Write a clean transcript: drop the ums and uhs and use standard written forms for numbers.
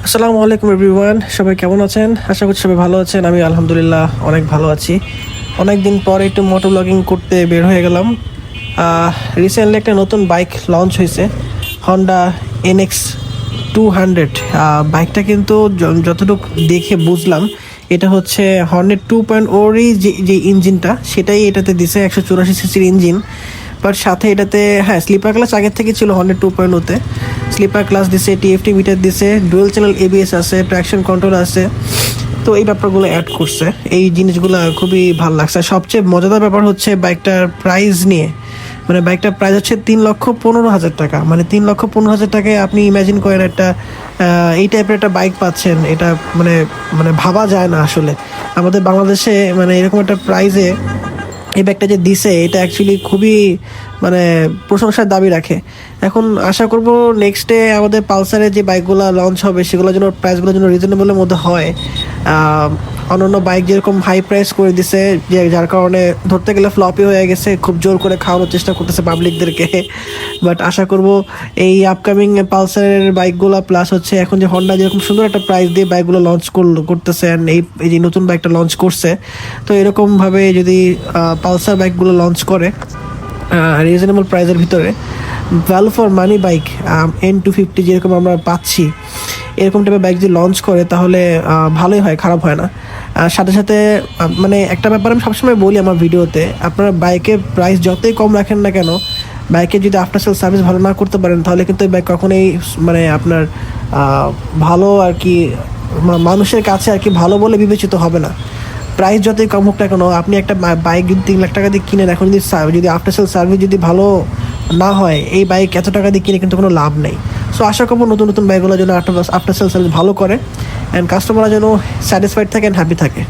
আসসালামু আলাইকুম এভরিওয়ান, সবাই কেমন আছেন? আশা করছি সবাই ভালো আছেন। আমি আলহামদুলিল্লাহ অনেক ভালো আছি। অনেক দিন পর একটু মোটো ব্লগিং করতে বের হয়ে গেলাম। রিসেন্টলি একটা নতুন বাইক লঞ্চ হয়েছে, হন্ডা NX 200। বাইকটা কিন্তু যতটুকু দেখে বুঝলাম এটা হচ্ছে হর্নেট 2.0-ই যে ইঞ্জিনটা সেটাই এটাতে দিছে, 184 সিসির ইঞ্জিন। বাট সাথে এটাতে হ্যাঁ স্লিপার ক্লাস আগের থেকে ছিল হর্নেট 2.0-তে। স্লিপার ক্লাস দিছে, TFT মিটার দিছে, ডুয়েল চ্যানেল ABS আছে, ট্র্যাকশন কন্ট্রোল আছে। তো এই ব্যাপারগুলো অ্যাড করছে, এই জিনিসগুলো খুবই ভালো লাগছে। আর সবচেয়ে মজাদার ব্যাপার হচ্ছে বাইকটার প্রাইস নিয়ে। মানে বাইকটার প্রাইস হচ্ছে 3,15,000 টাকা। মানে 3,15,000 টাকায় আপনি ইমাজিন করেন একটা এই টাইপের একটা বাইক পাচ্ছেন। এটা মানে মানে ভাবা যায় না আসলে আমাদের বাংলাদেশে, মানে এরকম একটা প্রাইসে এই ব্যাগটা যে দিছে এটা অ্যাকচুয়ালি খুবই মানে প্রশংসার দাবি রাখে। এখন আশা করব নেক্সট ডে আমাদের পালসারের যে বাইকগুলো লঞ্চ হবে সেগুলোর জন্য প্রাইসগুলো যেন রিজনেবলের মধ্যে হয়। অন্যান্য বাইক যেরকম হাই প্রাইস করে দিছে, যে যার কারণে ধরতে গেলে ফ্লপই হয়ে গেছে, খুব জোর করে খাওয়ানোর চেষ্টা করতেছে পাবলিকদেরকে। বাট আশা করব এই আপকামিং পালসারের বাইকগুলো প্লাস হচ্ছে এখন যে হন্ডা যেরকম সুন্দর একটা প্রাইস দিয়ে বাইকগুলো লঞ্চ করতেছে, and এই যে নতুন বাইকটা লঞ্চ করছে, তো এরকমভাবে যদি পালসার বাইকগুলো লঞ্চ করে রিজনেবল প্রাইসের ভিতরে, value for money bike N250 যেরকম আমরা পাচ্ছি, এরকম টাইপের বাইক যদি লঞ্চ করে তাহলে ভালোই হয়, খারাপ হয় না। আর সাথে সাথে মানে একটা ব্যাপার আমি সবসময় বলি আমার ভিডিওতে, আপনারা বাইকের প্রাইস যতই কম রাখেন না কেন, বাইকে যদি আফটার সেল সার্ভিস ভালো না করতে পারেন তাহলে কিন্তু এই বাইক কখনোই মানে আপনার ভালো আর কি মানুষের কাছে আর কি ভালো বলে বিবেচিত হবে না। প্রাইস যতই কম হোক না কেন, আপনি একটা বাইক যদি 3 লাখ টাকা দিয়ে কিনেন, এখন যদি যদি আফটার সেল সার্ভিস যদি ভালো না হয়, এই বাইক এত টাকা দিয়ে কিনে কিন্তু কোনো লাভ নেই। সো আশা করবো নতুন নতুন বাইকগুলো যেন আফটার সেল সার্ভিস ভালো করে, অ্যান্ড কাস্টমাররা যেন স্যাটিসফাইড থাকে অ্যান্ড হ্যাপি থাকে।